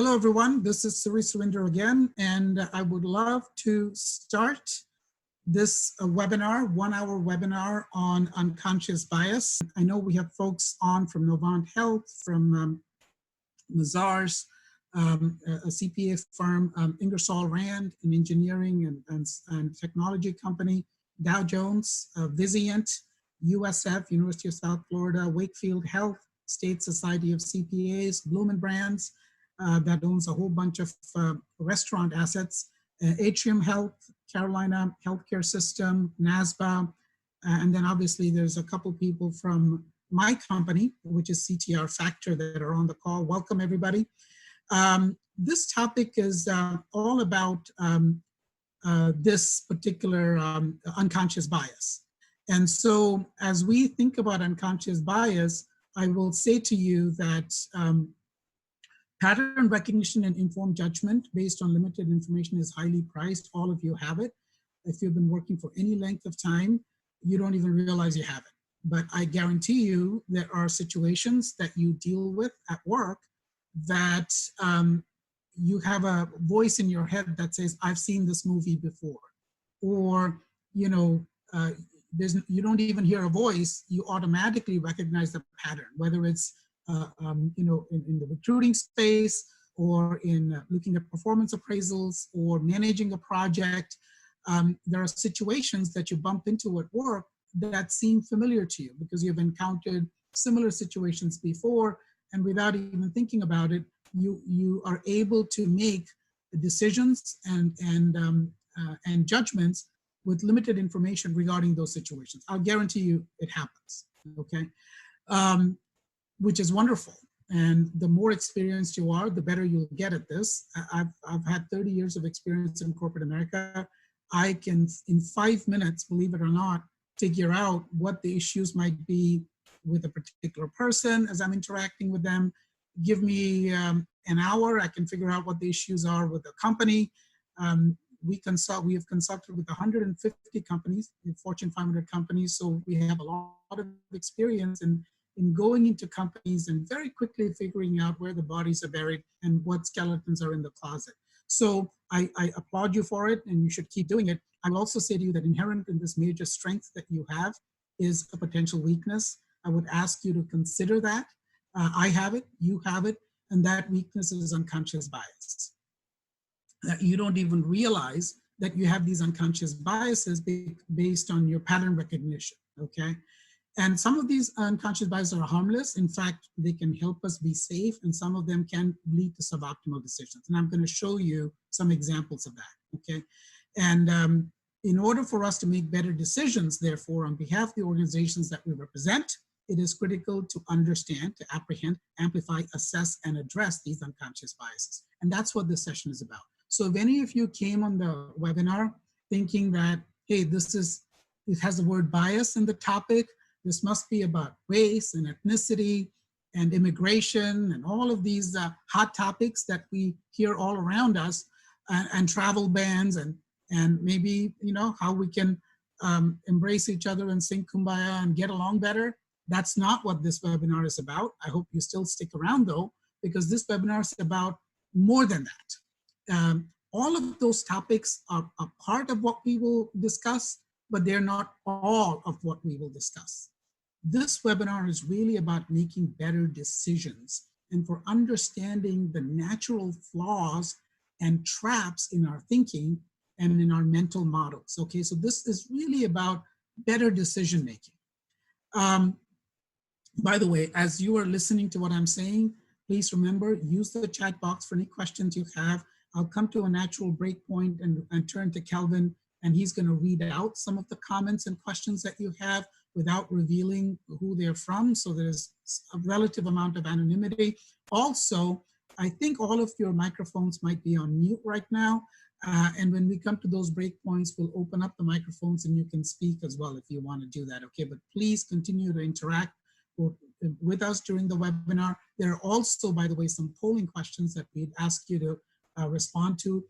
Hello, everyone. This is Suri Surinder again, and I would love to start this webinar, 1-hour webinar on unconscious bias. I know we have folks on from Novant Health, from Mazars, a CPA firm, Ingersoll Rand, an engineering and technology company, Dow Jones, Vizient, USF, University of South Florida, Wakefield Health, State Society of CPAs, Bloomin' Brands, that owns a whole bunch of restaurant assets, Atrium Health, Carolina Healthcare System, NASBA, and then obviously there's a couple people from my company, which is CTR Factor, that are on the call. Welcome, everybody. This topic is all about this particular unconscious bias. And so as we think about unconscious bias, I will say to you that pattern recognition and informed judgment based on limited information is highly prized. All of you have it. If you've been working for any length of time, you don't even realize you have it. But I guarantee you there are situations that you deal with at work that you have a voice in your head that says, I've seen this movie before. Or, you know, you don't even hear a voice, you automatically recognize the pattern, whether it's you know, in the recruiting space, or in looking at performance appraisals, or managing a project. There are situations that you bump into at work that seem familiar to you because you've encountered similar situations before, and without even thinking about it, you are able to make decisions and judgments with limited information regarding those situations. I'll guarantee you it happens, okay? Which is wonderful. And the more experienced you are, the better you'll get at this. I've had 30 years of experience in corporate America. I can, in 5 minutes, believe it or not, figure out what the issues might be with a particular person as I'm interacting with them. Give me an hour, I can figure out what the issues are with the company. We have consulted with 150 companies, Fortune 500 companies, so we have a lot of experience in going into companies and very quickly figuring out where the bodies are buried and what skeletons are in the closet. So I applaud you for it, and you should keep doing it. I will also say to you that inherent in this major strength that you have is a potential weakness. I would ask you to consider that. I have it, you have it, and that weakness is unconscious bias. You don't even realize that you have these unconscious biases based on your pattern recognition, okay? And some of these unconscious biases are harmless. In fact, they can help us be safe, and some of them can lead to suboptimal decisions. And I'm going to show you some examples of that, okay? And in order for us to make better decisions, therefore, on behalf of the organizations that we represent, it is critical to understand, to apprehend, amplify, assess, and address these unconscious biases. And that's what this session is about. So if any of you came on the webinar thinking that, hey, it has the word bias in the topic, this must be about race and ethnicity and immigration and all of these hot topics that we hear all around us, and travel bans, and maybe, you know, how we can embrace each other and sing Kumbaya and get along better. That's not what this webinar is about. I hope you still stick around though, because this webinar is about more than that. All of those topics are a part of what we will discuss, but they're not all of what we will discuss. This webinar is really about making better decisions and for understanding the natural flaws and traps in our thinking and in our mental models. Okay, so this is really about better decision making. By the way, as you are listening to what I'm saying, please remember, use the chat box for any questions you have. I'll come to a natural break point and turn to Kelvin, and he's going to read out some of the comments and questions that you have without revealing who they're from, so there's a relative amount of anonymity. Also, I think all of your microphones might be on mute right now, and when we come to those breakpoints, we'll open up the microphones and you can speak as well if you want to do that, okay? But please continue to interact with us during the webinar. There are also, by the way, some polling questions that we'd ask you to respond to.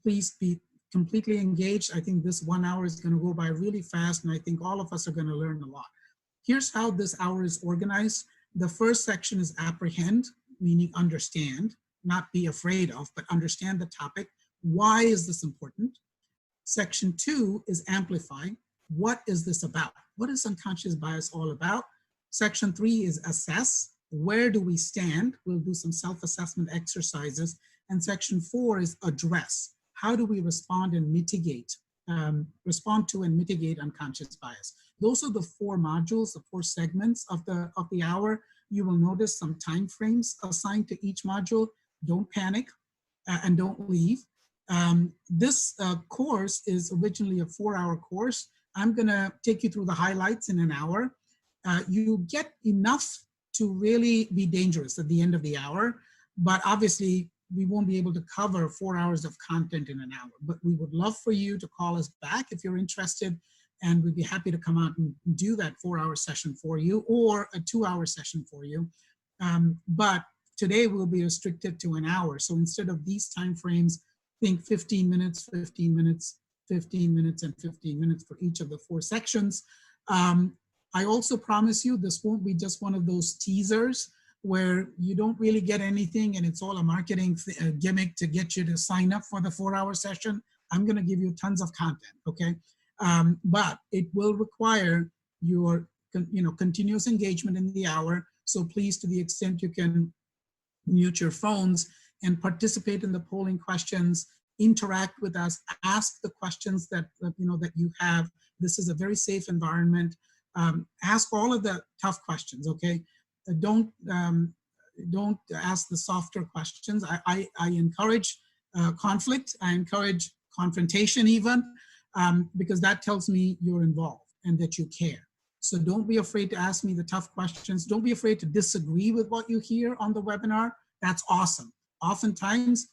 Please be completely engaged. I think this 1 hour is going to go by really fast, and I think all of us are going to learn a lot. Here's how this hour is organized. The first section is apprehend, meaning understand. not be afraid of, but understand the topic. Why is this important? Section 2 is amplify. What is this about? What is unconscious bias all about? Section 3 is assess. Where do we stand? We'll do some self-assessment exercises. And section 4 is address. How do we respond and mitigate, respond to and mitigate unconscious bias? Those are the 4 modules, the 4 segments of the hour. You will notice some time frames assigned to each module. Don't panic and don't leave. This course is originally a 4-hour course. I'm gonna take you through the highlights in an hour. You get enough to really be dangerous at the end of the hour, but obviously we won't be able to cover 4 hours of content in an hour. But we would love for you to call us back if you're interested, and we'd be happy to come out and do that 4-hour session for you, or a 2-hour session for you. But today we'll be restricted to an hour. So instead of these time frames, think 15 minutes, 15 minutes, 15 minutes, and 15 minutes for each of the 4 sections. I also promise you this won't be just one of those teasers where you don't really get anything and it's all a marketing gimmick to get you to sign up for the 4-hour session. I'm gonna give you tons of content, okay? But it will require your continuous engagement in the hour. So please, to the extent you can, mute your phones and participate in the polling questions, interact with us, ask the questions that you have. This is a very safe environment. Ask all of the tough questions, okay? Don't ask the softer questions. I encourage conflict. I encourage confrontation even, because that tells me you're involved and that you care. So don't be afraid to ask me the tough questions. Don't be afraid to disagree with what you hear on the webinar. That's awesome. Oftentimes,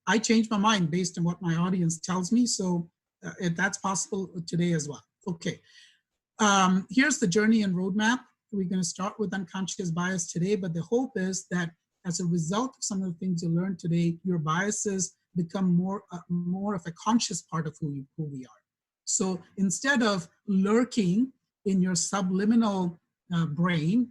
I change my mind based on what my audience tells me. So that's possible today as well. Okay. Here's the journey and roadmap. We're going to start with unconscious bias today, but the hope is that as a result of some of the things you learned today, your biases become more of a conscious part of who we are. So instead of lurking in your subliminal brain,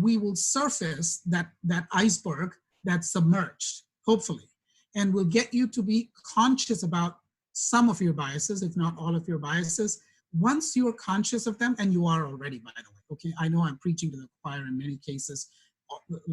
we will surface that iceberg that's submerged, hopefully, and will get you to be conscious about some of your biases, if not all of your biases. Once you're conscious of them, and you are already, by the way, okay, I know I'm preaching to the choir in many cases.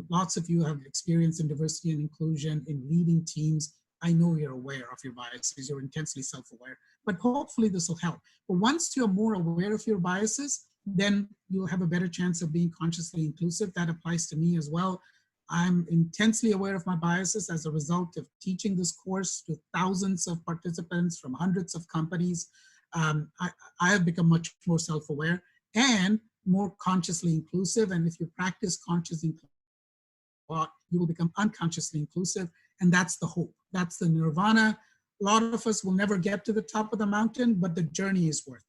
Lots of you have experience in diversity and inclusion, in leading teams. I know you're aware of your biases, you're intensely self-aware, but hopefully this will help. But once you're more aware of your biases, then you'll have a better chance of being consciously inclusive. That applies to me as well. I'm intensely aware of my biases as a result of teaching this course to thousands of participants from hundreds of companies. I have become much more self-aware and more consciously inclusive. And if you practice conscious inclusion, you will become unconsciously inclusive. And that's the hope. That's the nirvana. A lot of us will never get to the top of the mountain, but the journey is worth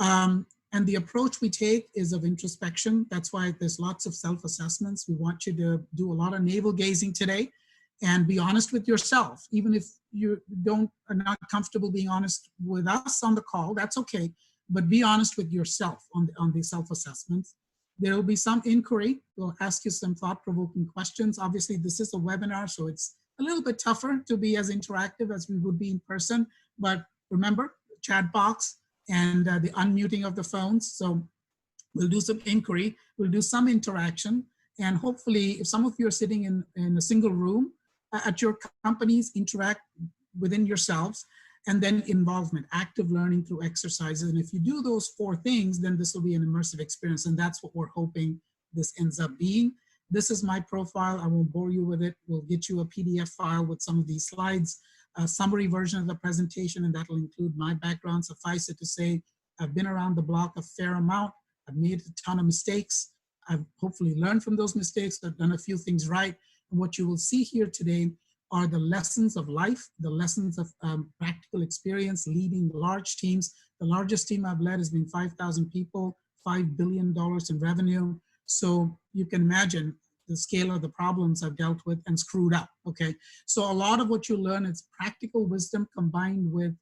it. And the approach we take is of introspection. That's why there's lots of self-assessments. We want you to do a lot of navel gazing today and be honest with yourself. Even if you are not comfortable being honest with us on the call, that's okay. But be honest with yourself on the self-assessments. There will be some inquiry. We'll ask you some thought-provoking questions. Obviously, this is a webinar, so it's a little bit tougher to be as interactive as we would be in person. But remember, chat box and the unmuting of the phones. So we'll do some inquiry, we'll do some interaction, and hopefully if some of you are sitting in a single room at your companies, interact within yourselves, and then involvement, active learning through exercises. And if you do those 4 things, then this will be an immersive experience, and that's what we're hoping this ends up being. This is my profile. I won't bore you with it. We'll get you a PDF file with some of these slides, a summary version of the presentation, and that'll include my background. Suffice it to say, I've been around the block a fair amount. I've made a ton of mistakes. I've hopefully learned from those mistakes. I've done a few things right. And what you will see here today are the lessons of life, the lessons of practical experience leading large teams. The largest team I've led has been 5,000 people, $5 billion in revenue. So you can imagine the scale of the problems I've dealt with and screwed up, okay? So a lot of what you learn is practical wisdom combined with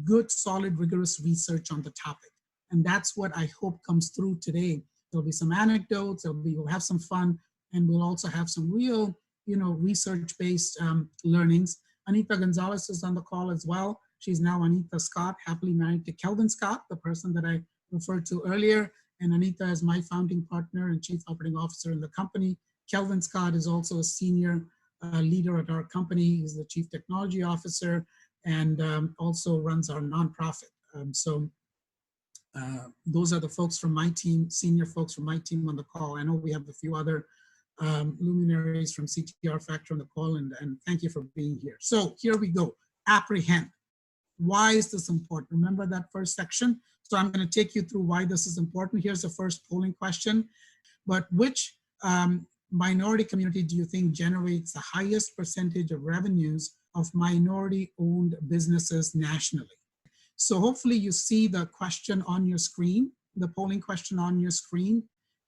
good, solid, rigorous research on the topic. And that's what I hope comes through today. There'll be some anecdotes, we'll have some fun, and we'll also have some real research-based learnings. Anita Gonzalez is on the call as well. She's now Anita Scott, happily married to Kelvin Scott, the person that I referred to earlier. And Anita is my founding partner and chief operating officer in the company. Kelvin Scott is also a senior leader at our company. He's the chief technology officer and also runs our nonprofit. Those are the folks from my team, senior folks from my team on the call. I know we have a few other luminaries from CTR Factor on the call, and thank you for being here. So here we go, apprehend. Why is this important? Remember that first section? So I'm going to take you through why this is important. Here's the first polling question. But which minority community do you think generates the highest percentage of revenues of minority-owned businesses nationally? So hopefully you see the question on your screen, the polling question on your screen.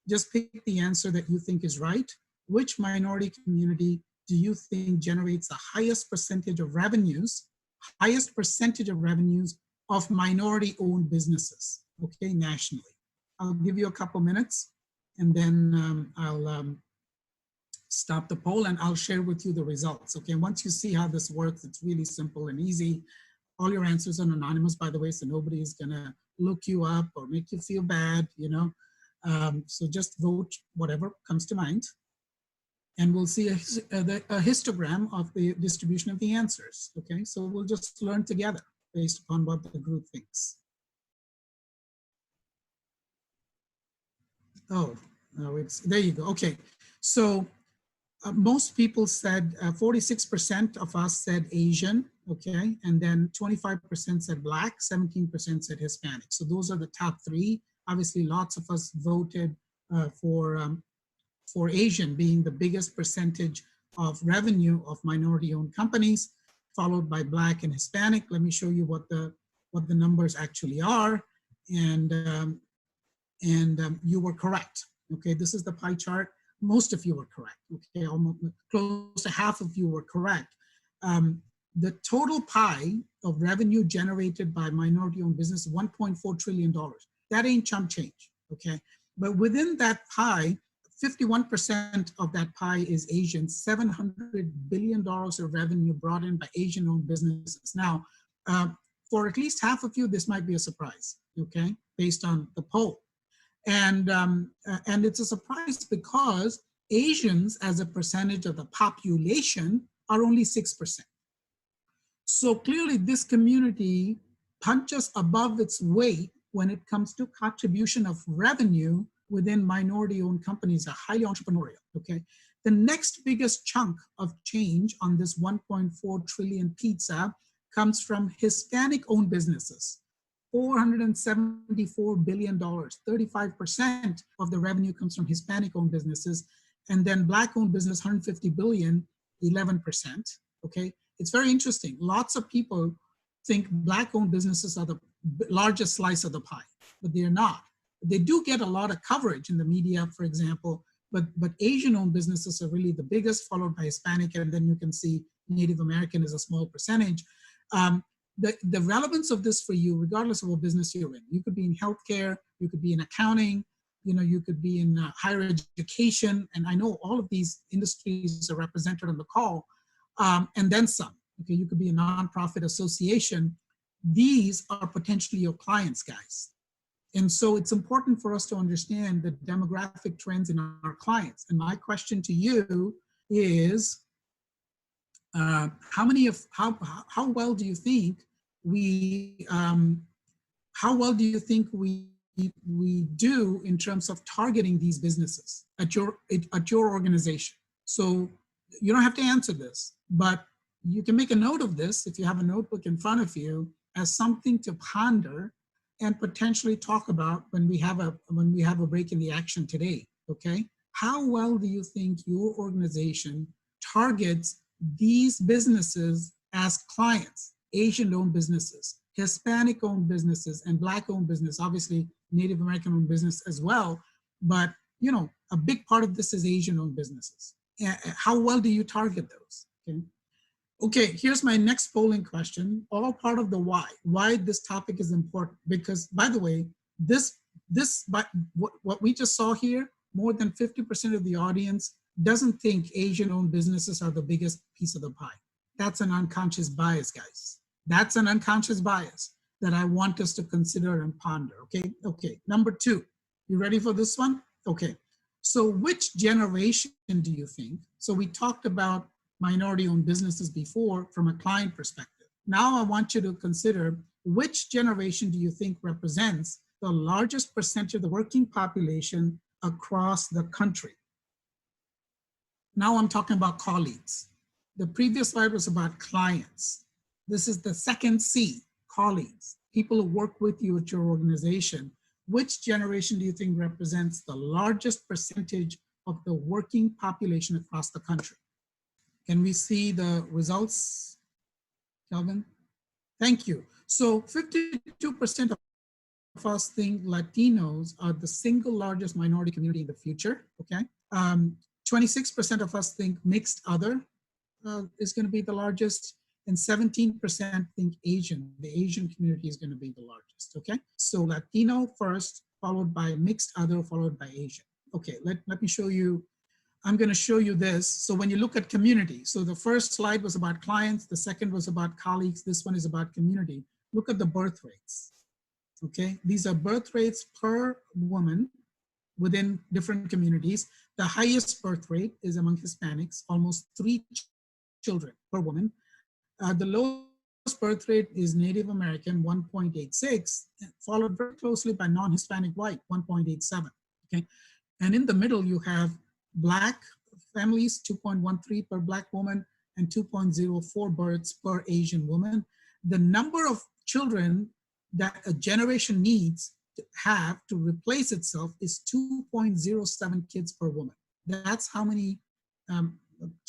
Just pick the answer that you think is right. Which minority community do you think generates the highest percentage of revenues of minority-owned businesses, okay, nationally? I'll give you a couple minutes, and then I'll stop the poll, and I'll share with you the results, okay? Once you see how this works, it's really simple and easy. All your answers are anonymous, by the way, so nobody is gonna look you up or make you feel bad, so just vote whatever comes to mind. And we'll see a histogram of the distribution of the answers, okay? So we'll just learn together based upon what the group thinks. Oh, no, there you go, okay. So most people said, 46% of us said Asian, okay? And then 25% said Black, 17% said Hispanic. So those are the top three. Obviously, lots of us voted for Asian being the biggest percentage of revenue of minority-owned companies, followed by Black and Hispanic. Let me show you what the numbers actually are. And you were correct, okay? This is the pie chart. Most of you were correct, okay? Almost close to half of you were correct. The total pie of revenue generated by minority-owned business is $1.4 trillion. That ain't chump change, okay? But within that pie, 51% of that pie is Asian, $700 billion of revenue brought in by Asian-owned businesses. Now, for at least half of you, this might be a surprise, okay, based on the poll. And it's a surprise because Asians as a percentage of the population are only 6%. So clearly this community punches above its weight when it comes to contribution of revenue within minority-owned companies are highly entrepreneurial, okay? The next biggest chunk of change on this 1.4 trillion pizza comes from Hispanic-owned businesses. $474 billion, 35% of the revenue comes from Hispanic-owned businesses, and then Black-owned business, 150 billion, 11%, okay? It's very interesting. Lots of people think Black-owned businesses are the largest slice of the pie, but they're not. They do get a lot of coverage in the media, for example, but Asian-owned businesses are really the biggest, followed by Hispanic, and then you can see Native American is a small percentage. The relevance of this for you, regardless of what business you're in, you could be in healthcare, you could be in accounting, you could be in higher education, and I know all of these industries are represented on the call, and then some. Okay, you could be a nonprofit association. These are potentially your clients, guys. And so it's important for us to understand the demographic trends in our clients. And my question to you is, how well do you think we do in terms of targeting these businesses at your organization? So you don't have to answer this, but you can make a note of this if you have a notebook in front of you as something to ponder and potentially talk about when we have a break in the action today, okay? How well do you think your organization targets these businesses as clients? Asian-owned businesses, Hispanic-owned businesses, and Black-owned business, obviously Native American-owned business as well, but a big part of this is Asian-owned businesses. How well do you target those, okay? Okay, here's my next polling question, all part of the why this topic is important. Because, by the way, what we just saw here, more than 50% of the audience doesn't think Asian-owned businesses are the biggest piece of the pie. That's an unconscious bias, guys. That's an unconscious bias that I want us to consider and ponder, okay? Okay, number two, you ready for this one? Okay, so which generation do you think? So we talked about minority-owned businesses before from a client perspective. Now I want you to consider which generation do you think represents the largest percentage of the working population across the country? Now I'm talking about colleagues. The previous slide was about clients. This is the second C, colleagues, people who work with you at your organization. Which generation do you think represents the largest percentage of the working population across the country? Can we see the results, Kelvin? Thank you. So 52% of us think Latinos are the single largest minority community in the future, okay? 26% of us think mixed other is going to be the largest, and 17% think Asian. The Asian community is going to be the largest, okay? So Latino first, followed by mixed other, followed by Asian. Okay, let me show you. I'm going to show you this. So when you look at community, so the first slide was about clients, the second was about colleagues, this one is about community. Look at the birth rates, okay? These are birth rates per woman within different communities. The highest birth rate is among Hispanics, almost 3 children per woman. The lowest birth rate is Native American, 1.86, followed very closely by non-Hispanic white, 1.87, okay? And in the middle, you have Black families, 2.13 per Black woman, and 2.04 births per Asian woman. The number of children that a generation needs to have to replace itself is 2.07 kids per woman. That's how many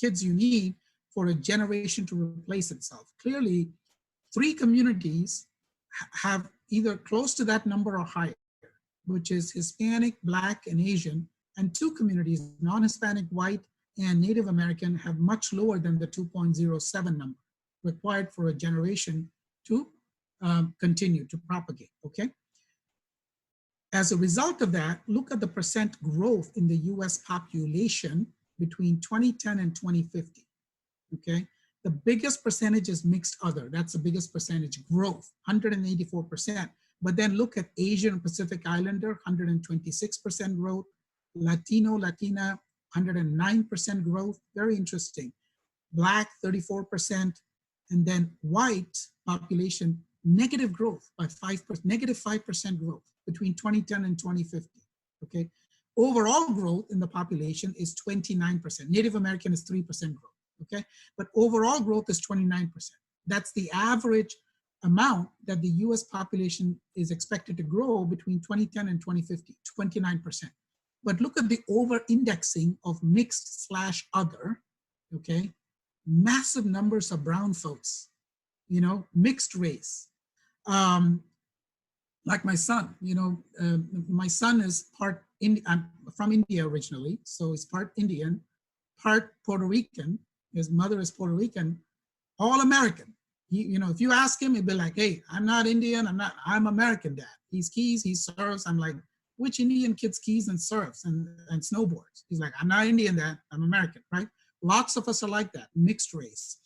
kids you need for a generation to replace itself. Clearly, 3 communities have either close to that number or higher, which is Hispanic, Black, and Asian, and 2 communities, non-Hispanic, white, and Native American, have much lower than the 2.07 number required for a generation to continue to propagate, okay? As a result of that, look at the percent growth in the US population between 2010 and 2050, okay? The biggest percentage is mixed other. That's the biggest percentage growth, 184%. But then look at Asian and Pacific Islander, 126% growth. Latino, Latina, 109% growth. Very interesting. Black, 34%. And then white population, negative growth by 5%, negative 5% growth between 2010 and 2050, okay? Overall growth in the population is 29%. Native American is 3% growth, okay? But overall growth is 29%. That's the average amount that the US population is expected to grow between 2010 and 2050, 29%. But look at the over-indexing of mixed/other, okay? Massive numbers of brown folks, you know, mixed race. Like my son, you know, my son is part Indian. I'm from India originally, so he's part Indian, part Puerto Rican. His mother is Puerto Rican, all American. He, you know, if you ask him, he'd be like, "Hey, I'm not Indian. I'm American, Dad. He skis, he surfs." I'm like, "Which Indian kid skis and surfs and snowboards?" He's like, "I'm not Indian, Dad. I'm American," right? Lots of us are like that, mixed race,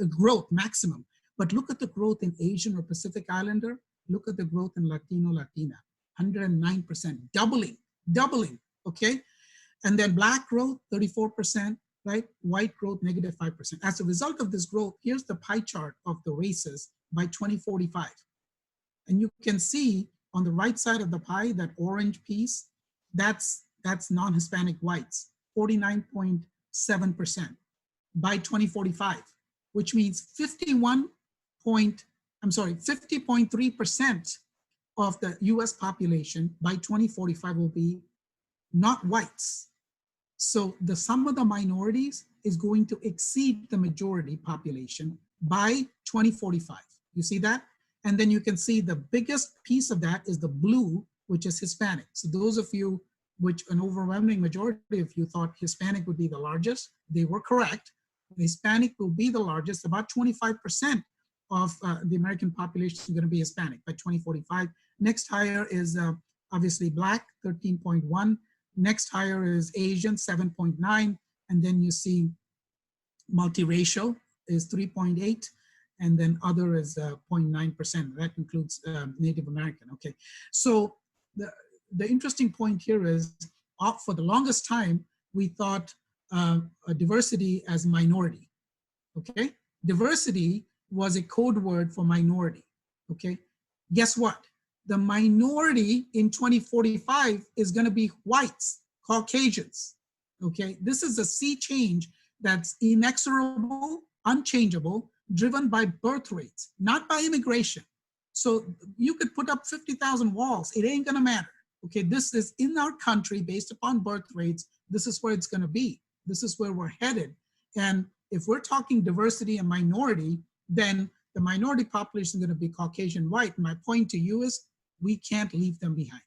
growth maximum. But look at the growth in Asian or Pacific Islander. Look at the growth in Latino, Latina, 109%, doubling, okay? And then Black growth, 34%, right? White growth, negative 5%. As a result of this growth, here's the pie chart of the races by 2045. And you can see on the right side of the pie, that orange piece, that's non-Hispanic whites, 49.7% by 2045, which means 50.3% of the US population by 2045 will be not whites. So the sum of the minorities is going to exceed the majority population by 2045. You see that? And then you can see the biggest piece of that is the blue, which is Hispanic. So those of you, which an overwhelming majority of you thought Hispanic would be the largest, they were correct. Hispanic will be the largest, about 25% of the American population is going to be Hispanic by 2045. Next higher is obviously Black, 13.1. Next higher is Asian, 7.9. And then you see multiracial is 3.8, and then other is 0.9%. That includes Native American. Okay, so the interesting point here is, for the longest time, we thought diversity as minority. Okay, diversity was a code word for minority. Okay, guess what? The minority in 2045 is going to be whites, Caucasians. Okay, this is a sea change that's inexorable, unchangeable, driven by birth rates, not by immigration. So you could put up 50,000 walls, it ain't gonna matter. Okay, this is in our country based upon birth rates. This is where it's gonna be. This is where we're headed. And if we're talking diversity and minority, then the minority population is gonna be Caucasian white. My point to you is we can't leave them behind.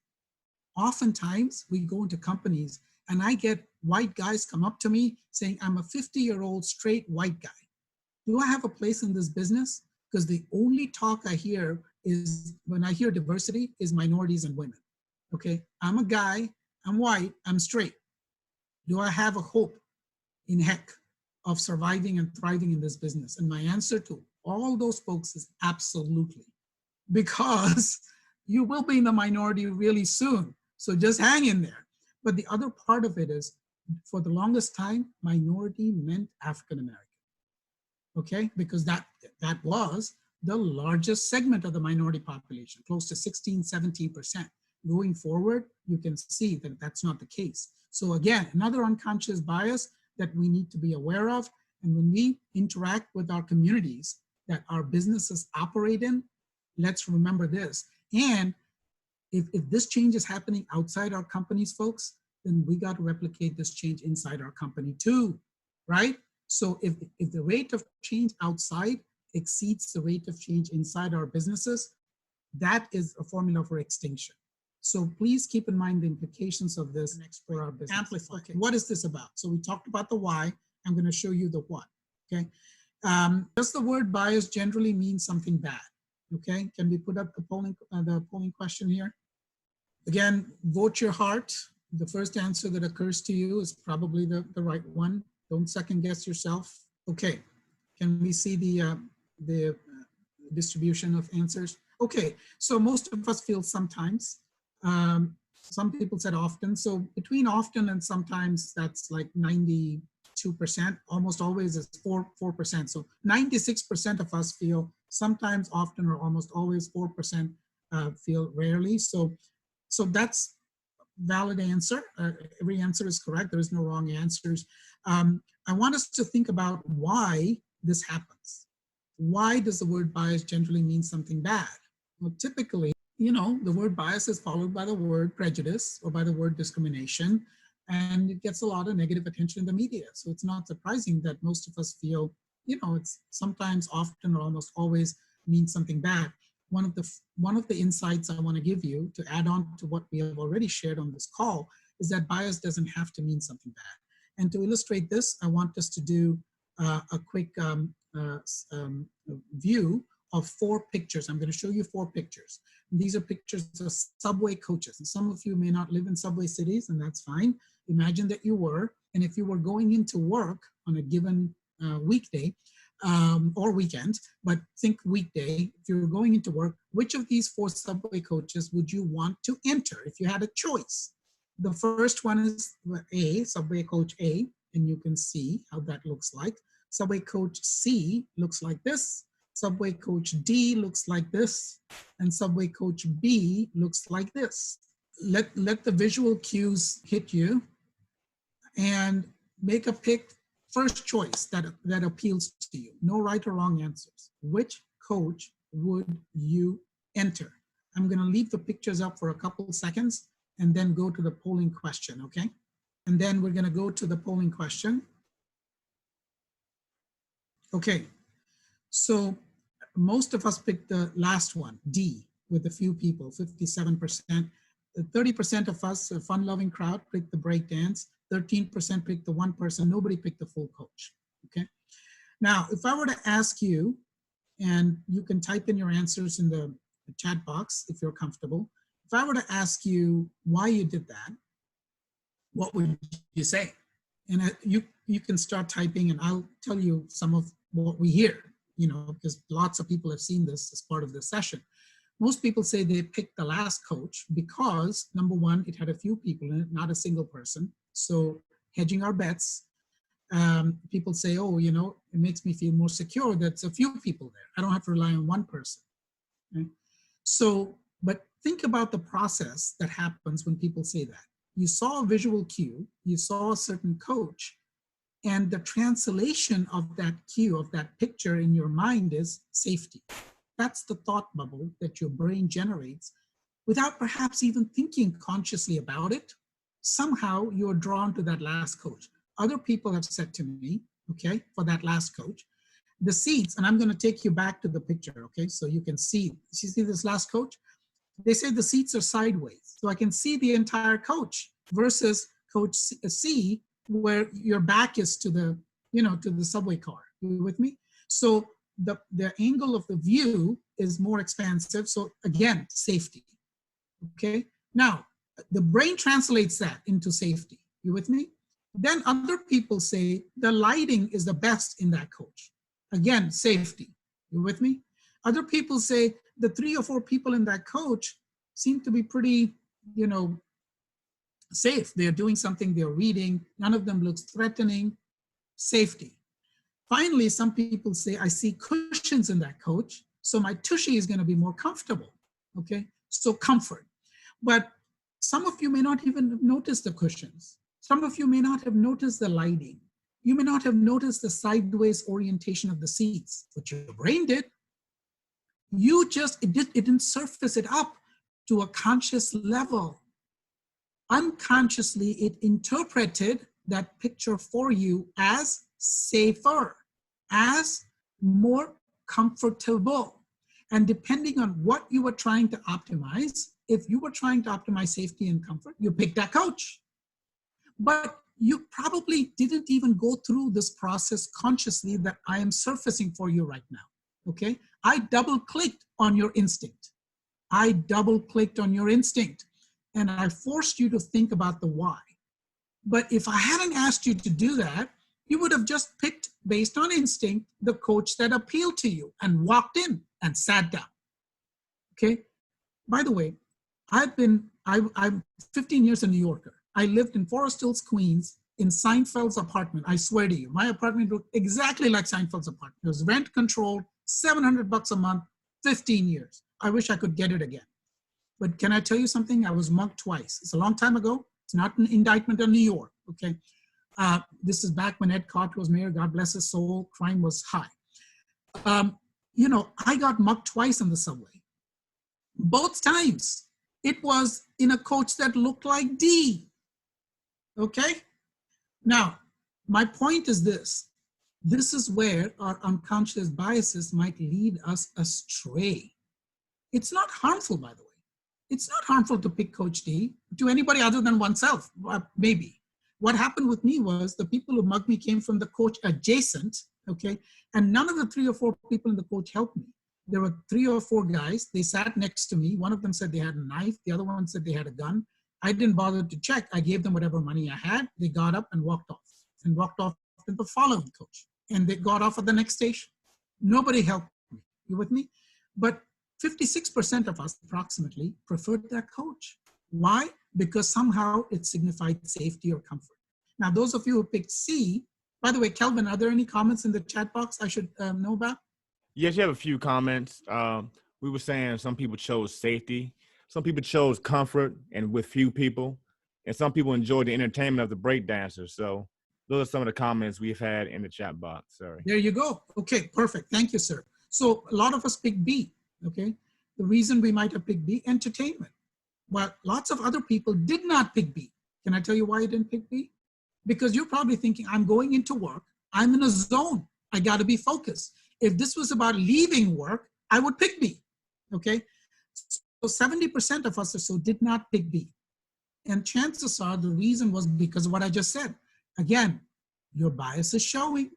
Oftentimes we go into companies and I get white guys come up to me saying, I'm a 50-year-old straight white guy. Do I have a place in this business? Because the only talk I hear is, when I hear diversity, is minorities and women. Okay, I'm a guy, I'm white, I'm straight. Do I have a hope in heck of surviving and thriving in this business? And my answer to all those folks is absolutely. Because you will be in the minority really soon. So just hang in there. But the other part of it is, for the longest time, minority meant African American. Okay, because that was the largest segment of the minority population, close to 16, 17%. Going forward, you can see that that's not the case. So again, another unconscious bias that we need to be aware of. And when we interact with our communities that our businesses operate in, let's remember this. And if this change is happening outside our companies, folks, then we got to replicate this change inside our company too, right? So if the rate of change outside exceeds the rate of change inside our businesses, that is a formula for extinction. So please keep in mind the implications of this for our business. Amplify. Okay, what is this about? So we talked about the why. I'm going to show you the what. Okay. Does the word bias generally mean something bad? Okay. Can we put up the polling question here? Again, vote your heart. The first answer that occurs to you is probably the right one. Don't second guess yourself. Okay. Can we see the distribution of answers? Okay. So most of us feel sometimes. Some people said often. So between often and sometimes, that's like 92%. Almost always is 4%. So 96% of us feel sometimes, often, or almost always. 4% feel rarely. So that's valid answer. Every answer is correct. There is no wrong answers. I want us to think about why this happens. Why does the word bias generally mean something bad? Well, typically, you know, the word bias is followed by the word prejudice or by the word discrimination, and it gets a lot of negative attention in the media. So it's not surprising that most of us feel, you know, it's sometimes, often, or almost always means something bad. One of the insights I want to give you to add on to what we have already shared on this call is that bias doesn't have to mean something bad. And to illustrate this, I want us to do a quick view of 4 pictures. I'm going to show you 4 pictures. These are pictures of subway coaches. And some of you may not live in subway cities, and that's fine. Imagine that you were, and if you were going into work on a given weekday or weekend, but think weekday, if you were going into work, which of these 4 subway coaches would you want to enter if you had a choice? The first one is A, subway coach A, and you can see how that looks like. Subway coach C looks like this. Subway coach D looks like this, and subway coach B looks like this. Let the visual cues hit you and make a pick, first choice that appeals to you. No right or wrong answers. Which coach would you enter? I'm going to leave the pictures up for a couple seconds and then go to the polling question, okay? And then we're going to go to the polling question. Okay. So most of us picked the last one, D, with a few people, 57%. 30% of us, a fun-loving crowd, picked the breakdance. 13% picked the one person. Nobody picked the full coach, okay? Now, if I were to ask you, and you can type in your answers in the chat box if you're comfortable. If I were to ask you why you did that, what would you say? And you can start typing and I'll tell you some of what we hear, because lots of people have seen this as part of the session. Most people say they picked the last coach because, number one, it had a few people in it, not a single person. So hedging our bets, people say, oh, it makes me feel more secure. That's a few people there. I don't have to rely on one person. Right? So, but think about the process that happens when people say that. You saw a visual cue, you saw a certain coach, and the translation of that cue, of that picture in your mind is safety. That's the thought bubble that your brain generates without perhaps even thinking consciously about it. Somehow you're drawn to that last coach. Other people have said to me, okay, for that last coach, the seats, and I'm going to take you back to the picture, okay, so you can see, you see this last coach? They say the seats are sideways, so I can see the entire coach versus coach C, where your back is to the, to the subway car. You with me? So the angle of the view is more expansive. So again, safety. Okay. Now the brain translates that into safety. You with me? Then other people say the lighting is the best in that coach. Again, safety. You with me? Other people say the 3 or 4 people in that coach seem to be pretty, safe. They're doing something, they're reading. None of them looks threatening. Safety. Finally, some people say, I see cushions in that coach, so my tushy is going to be more comfortable. Okay, so comfort. But some of you may not even have noticed the cushions. Some of you may not have noticed the lighting. You may not have noticed the sideways orientation of the seats, but your brain did. You just, it didn't surface it up to a conscious level. Unconsciously, it interpreted that picture for you as safer, as more comfortable. And depending on what you were trying to optimize, if you were trying to optimize safety and comfort, you picked that coach. But you probably didn't even go through this process consciously that I am surfacing for you right now, okay? I double-clicked on your instinct. I double-clicked on your instinct, and I forced you to think about the why. But if I hadn't asked you to do that, you would have just picked, based on instinct, the coach that appealed to you and walked in and sat down, okay? By the way, I'm 15 years a New Yorker. I lived in Forest Hills, Queens, in Seinfeld's apartment. I swear to you, my apartment looked exactly like Seinfeld's apartment. It was rent controlled, $700 a month, 15 years. I wish I could get it again. But can I tell you something? I was mugged twice. It's a long time ago. It's not an indictment on New York, okay? This is back when Ed Koch was mayor, God bless his soul, crime was high. I got mugged twice on the subway. Both times, it was in a coach that looked like D, okay? Now, my point is this. This is where our unconscious biases might lead us astray. It's not harmful, by the way. It's not harmful to pick Coach D to anybody other than oneself, maybe. What happened with me was the people who mugged me came from the coach adjacent, okay? And none of the 3 or 4 people in the coach helped me. There were 3 or 4 guys, they sat next to me. One of them said they had a knife. The other one said they had a gun. I didn't bother to check. I gave them whatever money I had. They got up and walked off to the following coach. And they got off at the next station. Nobody helped me. You with me? But 56% of us approximately preferred that coach. Why? Because somehow it signified safety or comfort. Now, those of you who picked C, by the way, Kelvin, are there any comments in the chat box I should know about? Yes, you have a few comments. We were saying some people chose safety. Some people chose comfort and with few people. And some people enjoyed the entertainment of the breakdancers. So those are some of the comments we've had in the chat box. Sorry. There you go. Okay, perfect. Thank you, sir. So a lot of us picked B, okay? The reason we might have picked B, entertainment. But lots of other people did not pick B. Can I tell you why you didn't pick B? Because you're probably thinking, I'm going into work. I'm in a zone. I got to be focused. If this was about leaving work, I would pick B, okay? So 70% of us or so did not pick B. And chances are the reason was because of what I just said. Again, your bias is showing.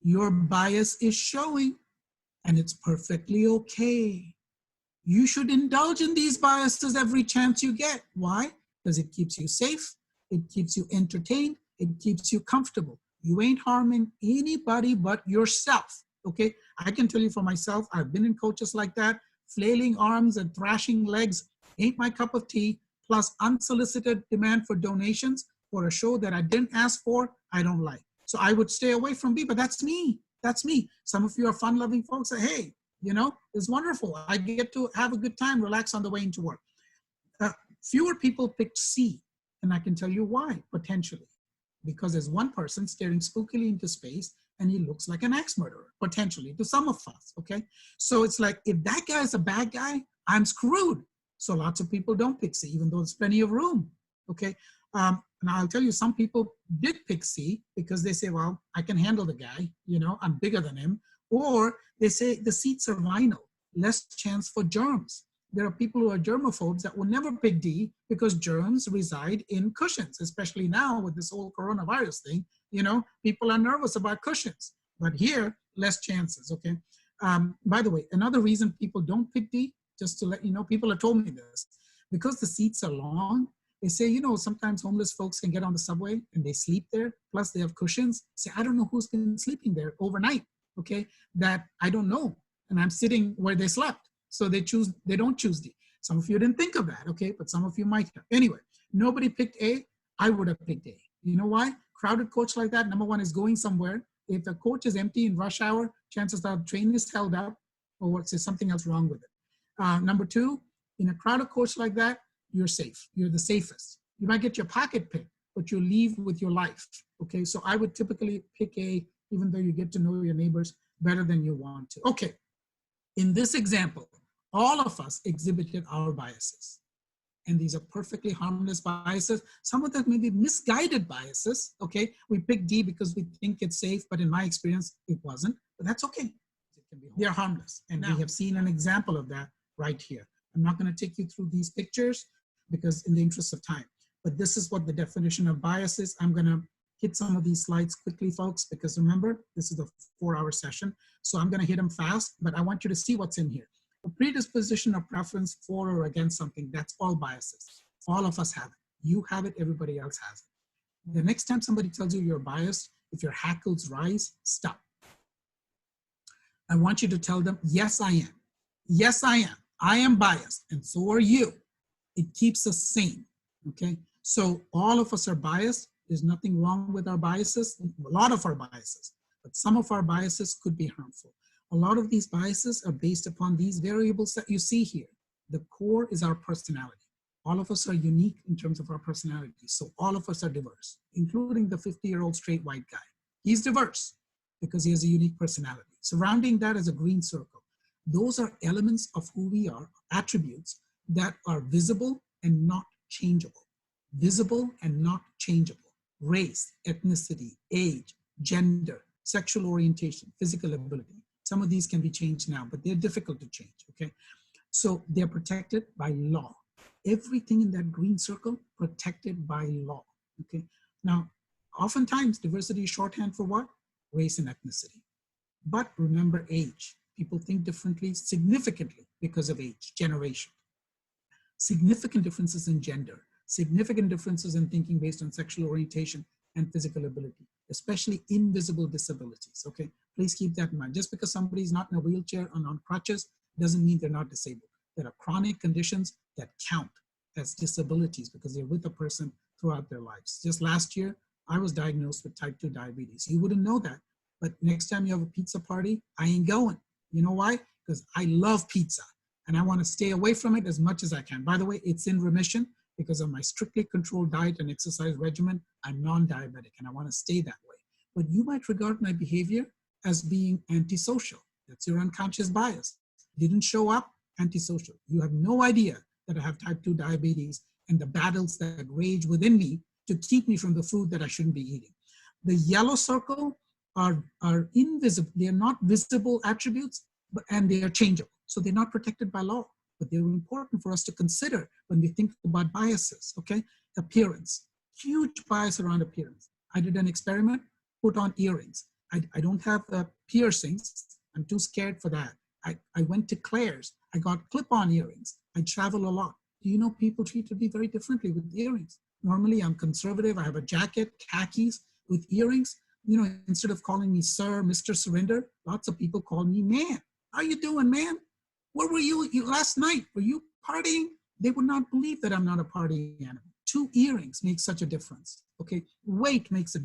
Your bias is showing, and it's perfectly okay. You should indulge in these biases every chance you get. Why? Because it keeps you safe, it keeps you entertained, it keeps you comfortable. You ain't harming anybody but yourself, okay? I can tell you for myself, I've been in coaches like that. Flailing arms and thrashing legs ain't my cup of tea, plus unsolicited demand for donations for a show that I didn't ask for, I don't like. So I would stay away from B, but that's me. That's me. Some of you are fun-loving folks. Say, hey, you know, it's wonderful. I get to have a good time, relax on the way into work. Fewer people picked C, and I can tell you why, potentially. Because there's one person staring spookily into space, and he looks like an axe murderer, potentially, to some of us, okay? So it's like, if that guy is a bad guy, I'm screwed. So lots of people don't pick C, even though there's plenty of room, okay? And I'll tell you, some people did pick C because they say, well, I can handle the guy, you know, I'm bigger than him. Or they say the seats are vinyl, less chance for germs. There are people who are germaphobes that will never pick D because germs reside in cushions, especially now with this whole coronavirus thing. You know, people are nervous about cushions, but here, less chances, okay? By the way, another reason people don't pick D, just to let you know, people have told me this, because the seats are long, they say, you know, sometimes homeless folks can get on the subway and they sleep there, plus they have cushions. Say, I don't know who's been sleeping there overnight, okay, that I don't know, and I'm sitting where they slept. So they don't choose D. Some of you didn't think of that, okay? But some of you might have. Anyway, nobody picked A. I would have picked A. You know why? Crowded coach like that, number one, is going somewhere. If the coach is empty in rush hour, chances are the train is held up or there's something else wrong with it. Number two, in a crowded coach like that, you're safe. You're the safest. You might get your pocket picked, but you leave with your life, okay? So I would typically pick A, even though you get to know your neighbors better than you want to. Okay, in this example, all of us exhibited our biases. And these are perfectly harmless biases. Some of them may be misguided biases, okay? We picked D because we think it's safe, but in my experience, it wasn't, but that's okay. They're harmless, and we have seen an example of that right here. I'm not gonna take you through these pictures because in the interest of time, but this is what the definition of bias is. I'm gonna hit some of these slides quickly, folks, because remember, this is a 4-hour session. So I'm gonna hit them fast, but I want you to see what's in here. A predisposition or preference for or against something, that's all biases. All of us have it. You have it, everybody else has it. The next time somebody tells you you're biased, if your hackles rise, stop. I want you to tell them, yes, I am. Yes, I am. I am biased, and so are you. It keeps us sane, okay? So all of us are biased. There's nothing wrong with our biases, a lot of our biases, but some of our biases could be harmful. A lot of these biases are based upon these variables that you see here. The core is our personality. All of us are unique in terms of our personality. So all of us are diverse, including the 50-year-old straight white guy. He's diverse because he has a unique personality. Surrounding that is a green circle. Those are elements of who we are, attributes that are visible and not changeable. Visible and not changeable. Race, ethnicity, age, gender, sexual orientation, physical ability. Some of these can be changed now, but they're difficult to change, okay? So they're protected by law. Everything in that green circle, protected by law, okay? Now, oftentimes diversity is shorthand for what? Race and ethnicity. But remember age. People think differently significantly because of age, generation. Significant differences in gender, significant differences in thinking based on sexual orientation and physical ability, especially invisible disabilities, okay? Please keep that in mind. Just because somebody's not in a wheelchair or on crutches doesn't mean they're not disabled. There are chronic conditions that count as disabilities because they're with a person throughout their lives. Just last year, I was diagnosed with type 2 diabetes. You wouldn't know that, but next time you have a pizza party, I ain't going. You know why? Because I love pizza and I want to stay away from it as much as I can. By the way, it's in remission because of my strictly controlled diet and exercise regimen. I'm non-diabetic and I want to stay that way. But you might regard my behavior as being antisocial. That's your unconscious bias. Didn't show up, antisocial. You have no idea that I have type 2 diabetes and the battles that rage within me to keep me from the food that I shouldn't be eating. The yellow circle are invisible. They're not visible attributes, and they are changeable. So they're not protected by law, but they're important for us to consider when we think about biases, okay? Appearance, huge bias around appearance. I did an experiment, put on earrings. I don't have piercings. I'm too scared for that. I went to Claire's. I got clip-on earrings. I travel a lot. Do you know people treated me very differently with earrings? Normally I'm conservative. I have a jacket, khakis with earrings. instead of calling me sir, Mr. Surrender, lots of people call me man. How you doing, man? Where were you last night? Were you partying? They would not believe that I'm not a party animal. 2 earrings make such a difference, okay? Weight makes a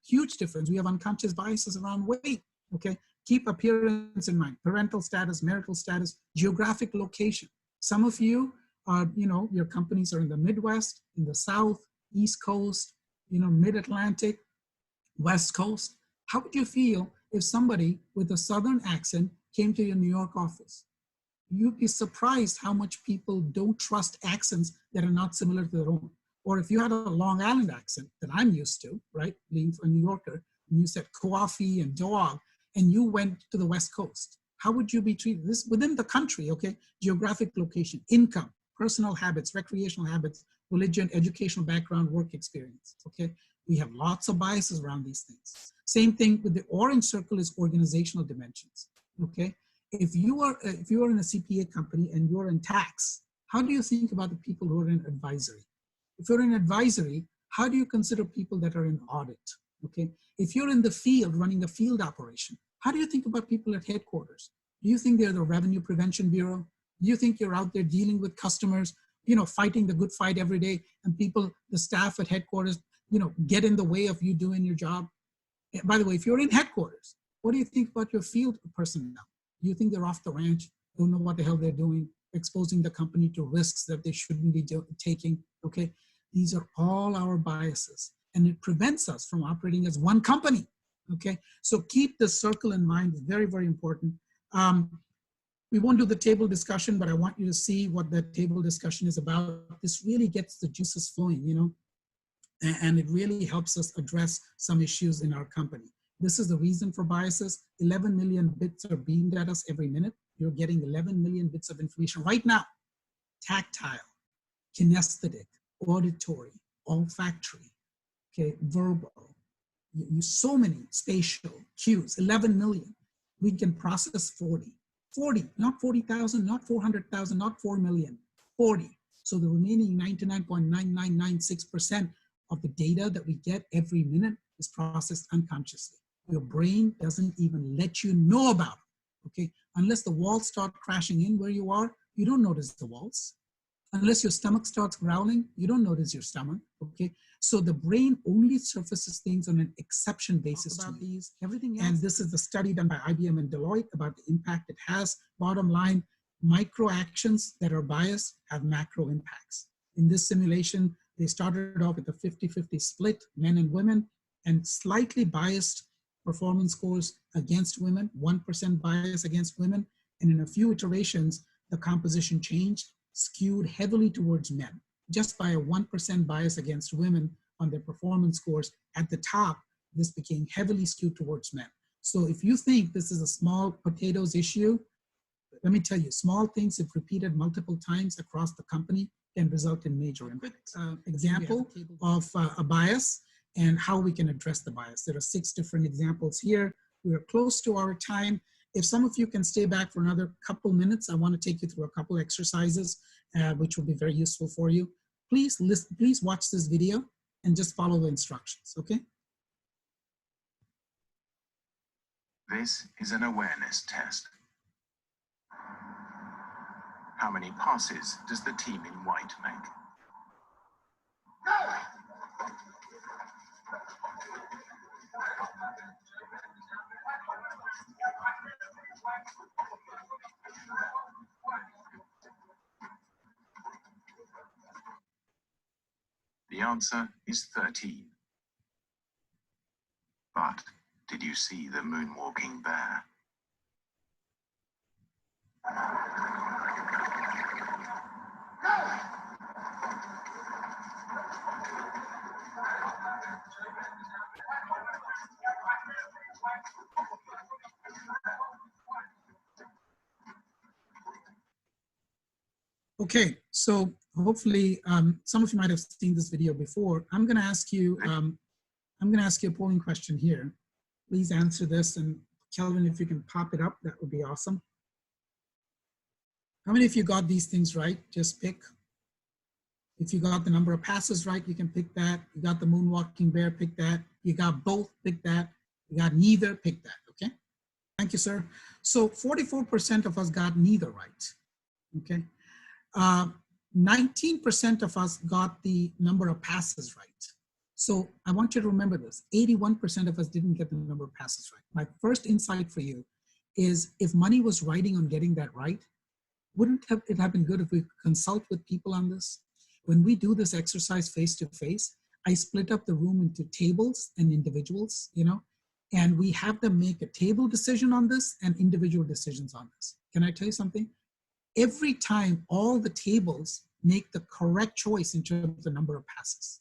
huge difference. We have unconscious biases around weight, okay? Keep appearance in mind, parental status, marital status, geographic location. Some of you are, your companies are in the Midwest, in the South, East Coast, Mid-Atlantic, West Coast. How would you feel if somebody with a Southern accent came to your New York office? You'd be surprised how much people don't trust accents that are not similar to their own. Or if you had a Long Island accent that I'm used to, right, being a New Yorker, and you said coffee and dog, and you went to the West Coast, how would you be treated? This within the country, okay? Geographic location, income, personal habits, recreational habits, religion, educational background, work experience, okay? We have lots of biases around these things. Same thing with the orange circle is organizational dimensions, okay? If you are in a CPA company and you're in tax, how do you think about the people who are in advisory? If you're in advisory, how do you consider people that are in audit, okay? If you're in the field running a field operation, how do you think about people at headquarters? Do you think they're the Revenue Prevention Bureau? Do you think you're out there dealing with customers, fighting the good fight every day, and people, the staff at headquarters, get in the way of you doing your job? By the way, if you're in headquarters, what do you think about your field personnel? Do you think they're off the ranch, don't know what the hell they're doing, exposing the company to risks that they shouldn't be taking, okay? These are all our biases, and it prevents us from operating as one company, okay? So keep the circle in mind, it's very, very important. We won't do the table discussion, but I want you to see what that table discussion is about. This really gets the juices flowing, and it really helps us address some issues in our company. This is the reason for biases. 11 million bits are beamed at us every minute. You're getting 11 million bits of information right now. Tactile, kinesthetic, auditory, olfactory, okay, verbal. So many spatial cues, 11 million. We can process 40, not 40,000, not 400,000, not 4 million, 40. So the remaining 99.9996% of the data that we get every minute is processed unconsciously. Your brain doesn't even let you know about it, okay? Unless the walls start crashing in where you are, you don't notice the walls. Unless your stomach starts growling, you don't notice your stomach, okay? So the brain only surfaces things on an exception basis to these. Everything else. And this is the study done by IBM and Deloitte about the impact it has. Bottom line, micro actions that are biased have macro impacts. In this simulation, they started off with a 50-50 split, men and women, and slightly biased performance scores against women, 1% bias against women. And in a few iterations, the composition changed, skewed heavily towards men, just by a 1% bias against women on their performance scores. At the top, this became heavily skewed towards men. So if you think this is a small potatoes issue, let me tell you, small things, if repeated multiple times across the company, can result in major impacts. Example of a bias and how we can address the bias. There are 6 different examples here. We are close to our time. If some of you can stay back for another couple minutes, I want to take you through a couple exercises, which will be very useful for you. Please watch this video and just follow the instructions, okay? This is an awareness test. How many passes does the team in white make? The answer is 13. But did you see the moonwalking bear? Okay, so hopefully some of you might have seen this video before. I'm going to ask you a polling question here. Please answer this, and Kelvin, if you can pop it up, that would be awesome. How many of you got these things right? Just pick. If you got the number of passes right, you can pick that. You got the moonwalking bear, pick that. You got both, pick that. You got neither, pick that, okay? Thank you, sir. So 44% of us got neither right, okay? 19% of us got the number of passes right. So I want you to remember this, 81% of us didn't get the number of passes right. My first insight for you is if money was riding on getting that right, wouldn't it have been good if we consult with people on this? When we do this exercise face-to-face, I split up the room into tables and individuals, you know, and we have them make a table decision on this and individual decisions on this. Can I tell you something? Every time all the tables make the correct choice in terms of the number of passes.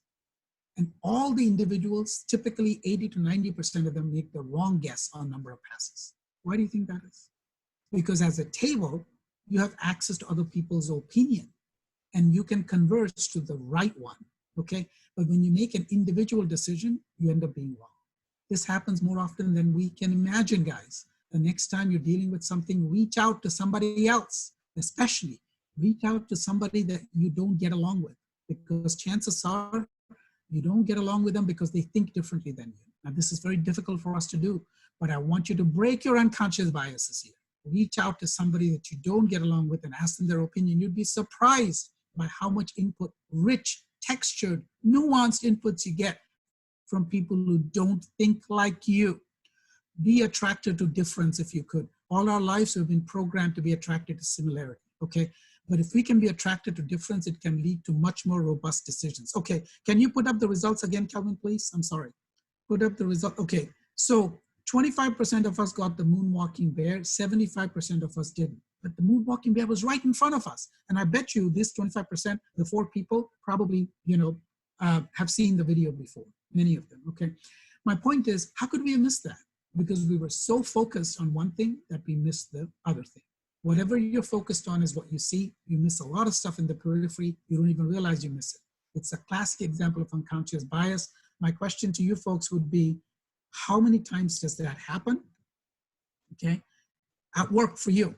And all the individuals, typically 80 to 90% of them make the wrong guess on number of passes. Why do you think that is? Because as a table, you have access to other people's opinion and you can converge to the right one, okay? But when you make an individual decision, you end up being wrong. This happens more often than we can imagine, guys. The next time you're dealing with something, reach out to somebody else, especially reach out to somebody that you don't get along with, because chances are you don't get along with them because they think differently than you. Now, this is very difficult for us to do, but I want you to break your unconscious biases here. Reach out to somebody that you don't get along with and ask them their opinion. You'd be surprised by how much input, rich, textured, nuanced inputs you get from people who don't think like you. Be attracted to difference if you could. All our lives we've been programmed to be attracted to similarity, okay? But if we can be attracted to difference, it can lead to much more robust decisions. Okay, can you put up the results again, Kelvin, please? I'm sorry. Put up the result. Okay, so 25% of us got the moonwalking bear, 75% of us didn't. But the moonwalking bear was right in front of us. And I bet you this 25%, the 4 people probably, you know, have seen the video before, many of them, okay? My point is, how could we have missed that? Because we were so focused on one thing that we missed the other thing. Whatever you're focused on is what you see. You miss a lot of stuff in the periphery. You don't even realize you miss it. It's a classic example of unconscious bias. My question to you folks would be, how many times does that happen? Okay, at work for you.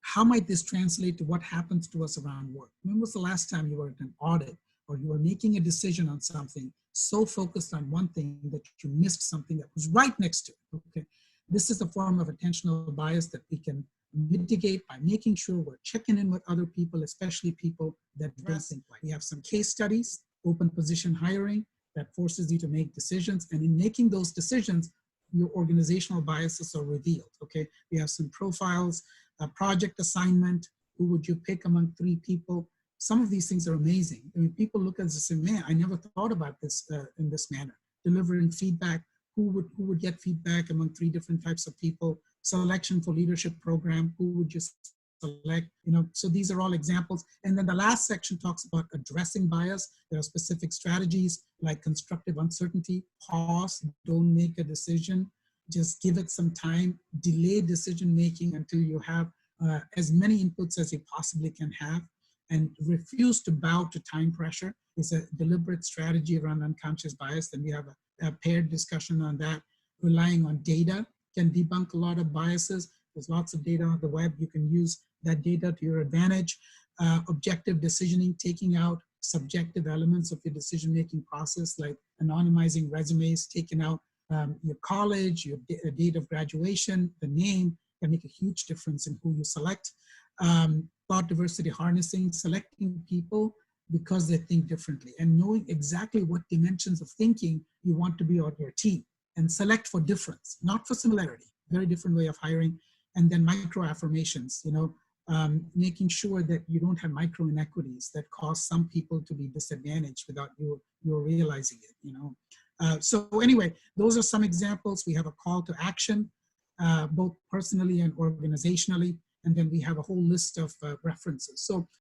How might this translate to what happens to us around work? When was the last time you were at an audit or you were making a decision on something, so focused on one thing that you missed something that was right next to it, okay? This is a form of attentional bias that we can mitigate by making sure we're checking in with other people, especially people that don't think like. We have some case studies, open position hiring, that forces you to make decisions. And in making those decisions, your organizational biases are revealed, okay? We have some profiles, a project assignment, who would you pick among 3 people? Some of these things are amazing. I mean, people look at this and say, man, I never thought about this in this manner. Delivering feedback, who would get feedback among 3 different types of people? Selection for leadership program, who would you select? You know, so these are all examples. And then the last section talks about addressing bias. There are specific strategies like constructive uncertainty, pause, don't make a decision, just give it some time, delay decision-making until you have as many inputs as you possibly can have, and refuse to bow to time pressure is a deliberate strategy around unconscious bias. Then we have a paired discussion on that. Relying on data can debunk a lot of biases. There's lots of data on the web. You can use that data to your advantage. Objective decisioning, taking out subjective elements of your decision-making process, like anonymizing resumes, taking out your college, your date of graduation, the name, can make a huge difference in who you select. Thought diversity harnessing, selecting people because they think differently and knowing exactly what dimensions of thinking you want to be on your team, and select for difference, not for similarity. Very different way of hiring. And then micro affirmations, you know, making sure that you don't have micro inequities that cause some people to be disadvantaged without you realizing it, you know. So anyway, those are some examples. We have a call to action, both personally and organizationally. And then we have a whole list of references. So